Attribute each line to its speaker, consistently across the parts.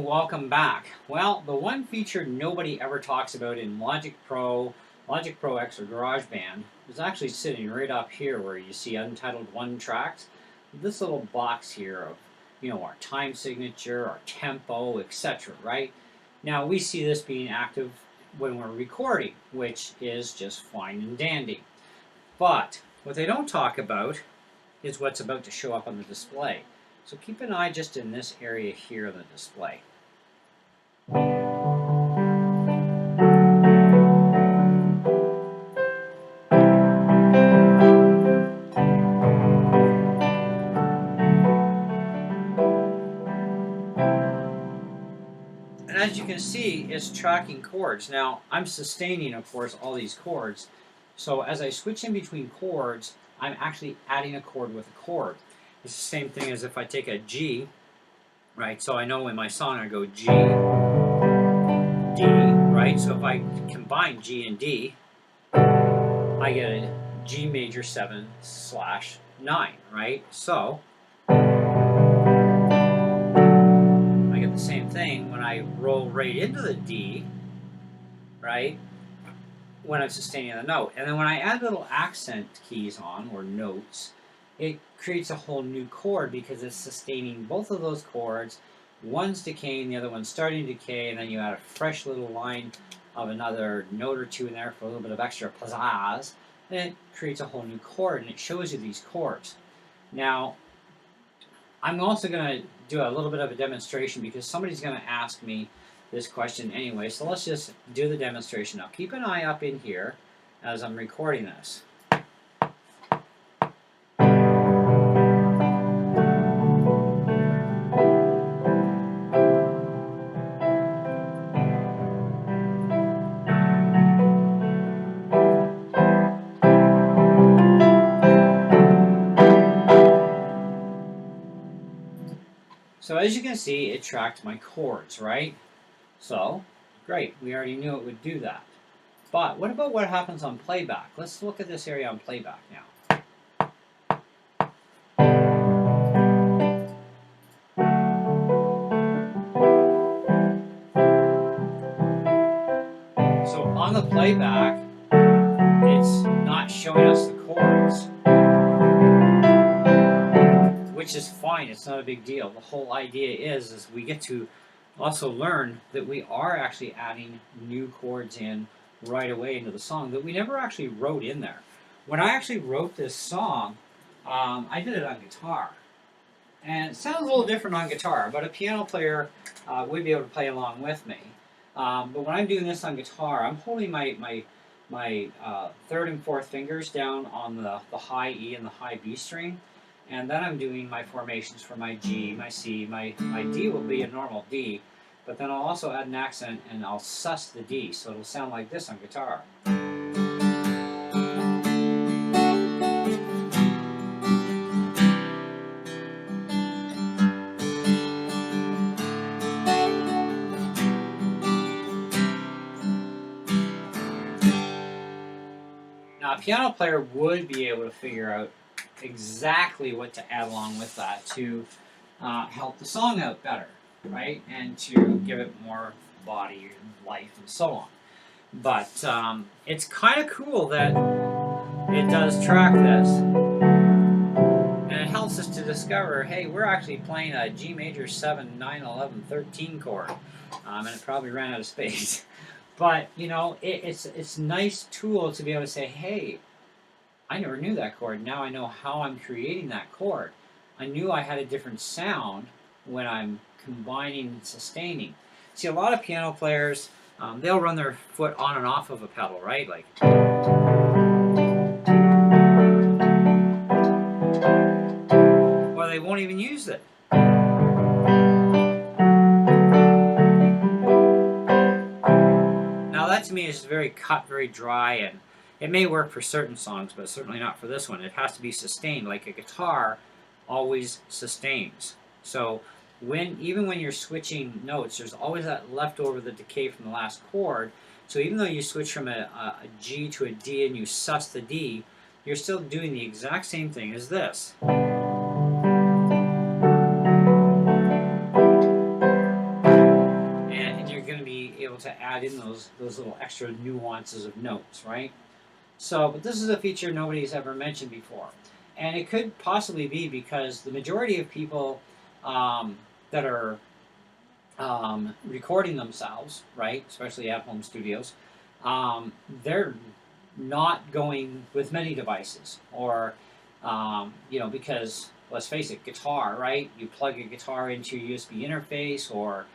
Speaker 1: welcome back. Well, the one feature nobody ever talks about in Logic Pro X, or Garageband is actually sitting right up here where you see Untitled 1 tracks. This little box here of, our time signature, our tempo, etc., right? Now, we see this being active when we're recording, which is just fine and dandy. But what they don't talk about is what's about to show up on the display. So keep an eye just in this area here on the display. And as you can see, it's tracking chords. Now, I'm sustaining, of course, all these chords. So as I switch in between chords, I'm actually adding a chord with a chord. It's the same thing as if I take a G, right? So I know in my song I go G, D, right? So if I combine G and D, I get a G major 7/9, right? So I get the same thing when I roll right into the D, right? When I'm sustaining the note. And then when I add little accent keys on, or notes, it creates a whole new chord because it's sustaining both of those chords. One's decaying, the other one's starting to decay, and then you add a fresh little line of another note or two in there for a little bit of extra pizzazz, and it creates a whole new chord, and it shows you these chords. Now, I'm also going to do a little bit of a demonstration because somebody's going to ask me this question anyway, so let's just do the demonstration now. Keep an eye up in here as I'm recording this. So as you can see, it tracked my chords, right? So, great, we already knew it would do that. But what about what happens on playback? Let's look at this area on playback now. So on the playback, it's not showing us the chords, which is fine, it's not a big deal. The whole idea is we get to also learn that we are actually adding new chords in right away into the song that we never actually wrote in there. When I actually wrote this song, I did it on guitar. And it sounds a little different on guitar, but a piano player would be able to play along with me. But when I'm doing this on guitar, I'm holding my third and fourth fingers down on the high E and the high B string. And then I'm doing my formations for my G, my C, my D will be a normal D, but then I'll also add an accent and I'll sus the D, so it'll sound like this on guitar. Now, a piano player would be able to figure out exactly what to add along with that to help the song out better, right? And to give it more body and life and so on. But it's kind of cool that it does track this. And it helps us to discover, hey, we're actually playing a G major 7, 9, 11, 13 chord. And it probably ran out of space. But, it's a nice tool to be able to say, hey, I never knew that chord. Now I know how I'm creating that chord. I knew I had a different sound when I'm combining and sustaining. See, a lot of piano players, they'll run their foot on and off of a pedal, right? Like, or they won't even use it. Now that to me is very cut, very dry, and it may work for certain songs, but certainly not for this one. It has to be sustained, like a guitar always sustains. So even when you're switching notes, there's always that leftover, the decay from the last chord. So even though you switch from a G to a D and you sus the D, you're still doing the exact same thing as this. add in those little extra nuances of notes, right? So, but this is a feature nobody's ever mentioned before. And it could possibly be because the majority of people that are recording themselves, right, especially at home studios, they're not going with many devices, or because let's face it, guitar, right? You plug a guitar into a USB interface, or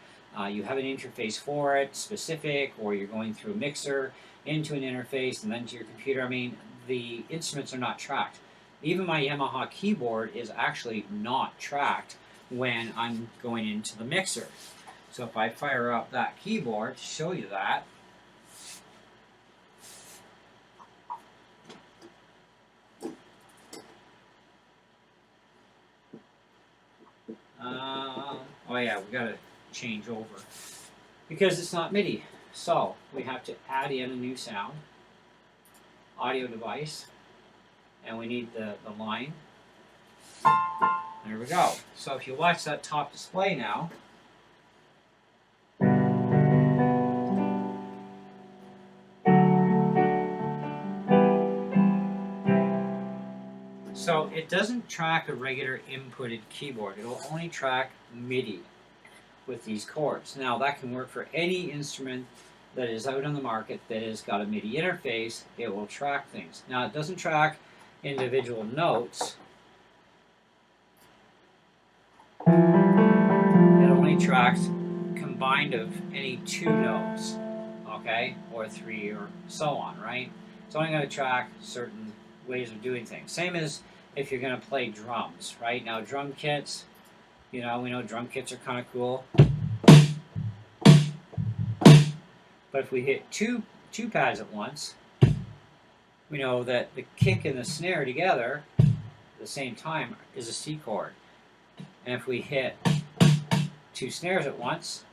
Speaker 1: you have an interface for it specific, or you're going through a mixer into an interface and then to your computer. I mean, the instruments are not tracked. Even my Yamaha keyboard is actually not tracked when I'm going into the mixer. So if I fire up that keyboard to show you that, oh yeah, we got to change over because it's not MIDI. So we have to add in a new sound, audio device, and we need the line. There we go. So if you watch that top display now, so it doesn't track a regular inputted keyboard. It'll only track MIDI with these chords. Now that can work for any instrument that is out on the market that has got a MIDI interface. It will track things. Now it doesn't track individual notes. It only tracks combined of any two notes, okay, or three, or so on, right? It's only going to track certain ways of doing things. Same as if you're going to play drums, right? Now drum kits, we know drum kits are kind of cool. But if we hit two pads at once, we know that the kick and the snare together at the same time is a C chord. And if we hit two snares at once,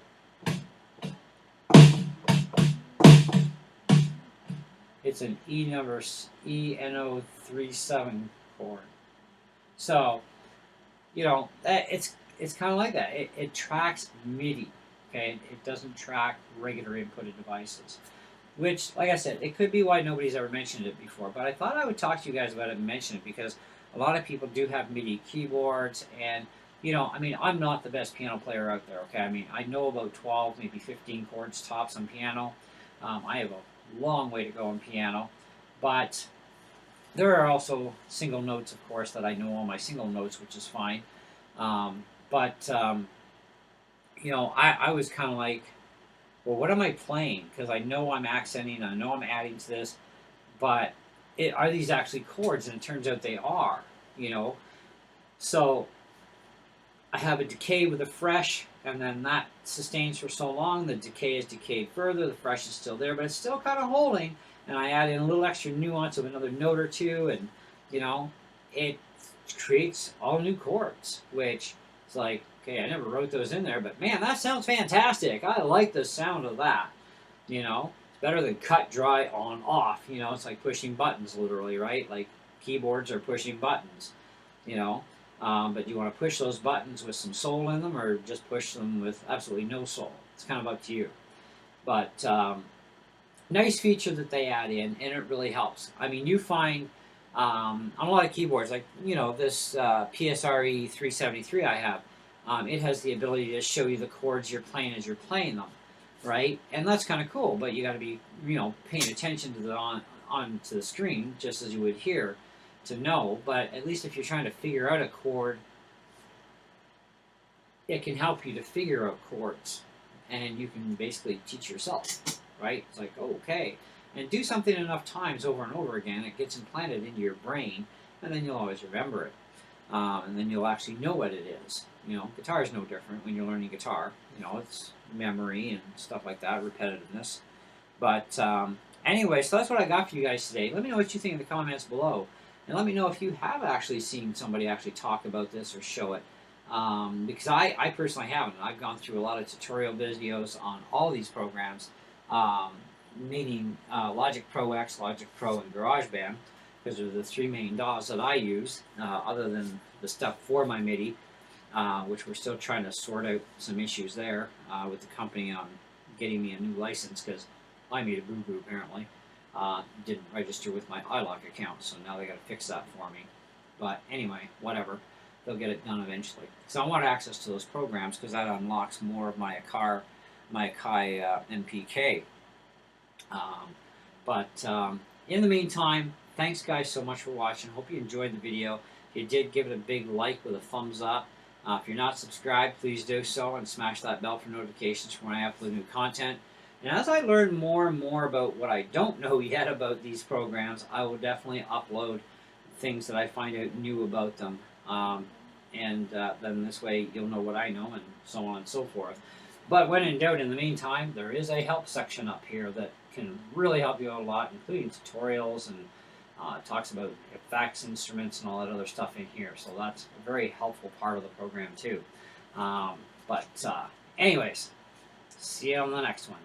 Speaker 1: it's an ENO37 chord. So, it's kind of like that. It tracks MIDI. Okay, it doesn't track regular inputted devices, which, like I said, it could be why nobody's ever mentioned it before. But I thought I would talk to you guys about it and mention it because a lot of people do have MIDI keyboards, and I'm not the best piano player out there. Okay, I know about 12, maybe 15 chords tops on piano. I have a long way to go on piano, but there are also single notes, of course, that I know all my single notes, which is fine. I was kind of like, well, what am I playing? Because I know I'm accenting, I know I'm adding to this, but are these actually chords? And it turns out they are, So I have a decay with a fresh, and then that sustains for so long, the decay is decayed further, the fresh is still there, but it's still kind of holding, and I add in a little extra nuance of another note or two, and, it creates all new chords, which is like, okay, I never wrote those in there, but man, that sounds fantastic. I like the sound of that. It's better than cut, dry, on, off. It's like pushing buttons, literally, right? Like keyboards are pushing buttons, but you want to push those buttons with some soul in them, or just push them with absolutely no soul. It's kind of up to you. But nice feature that they add in, and it really helps. You find on a lot of keyboards, like this PSRE 373 I have, it has the ability to show you the chords you're playing as you're playing them, right? And that's kind of cool, but you got to be paying attention to onto the screen just as you would here to know. But at least if you're trying to figure out a chord, it can help you to figure out chords, and you can basically teach yourself, right? It's like, oh, okay. And do something enough times over and over again, it gets implanted into your brain, and then you'll always remember it. And then you'll actually know what it is. Guitar is no different when you're learning guitar. It's memory and stuff like that, repetitiveness. But anyway, so that's what I got for you guys today. Let me know what you think in the comments below. And let me know if you have actually seen somebody actually talk about this or show it. Because I personally haven't. I've gone through a lot of tutorial videos on all these programs. Meaning Logic Pro X, Logic Pro, and Garageband, because they're the three main DAWs that I use, other than the stuff for my MIDI, which we're still trying to sort out some issues there with the company on getting me a new license because I made a boo-boo apparently. Didn't register with my iLock account, so now they got to fix that for me. But anyway, whatever. They'll get it done eventually. So I want access to those programs because that unlocks more of my Akai MPK. In the meantime, thanks guys so much for watching. Hope you enjoyed the video. If you did, give it a big like with a thumbs up. If you're not subscribed, please do so and smash that bell for notifications for when I upload new content. And as I learn more and more about what I don't know yet about these programs, I will definitely upload things that I find out new about them. Then this way you'll know what I know and so on and so forth. But when in doubt, in the meantime, there is a help section up here that can really help you out a lot, including tutorials, and talks about effects, instruments, and all that other stuff in here. So that's a very helpful part of the program too. Anyways, see you on the next one.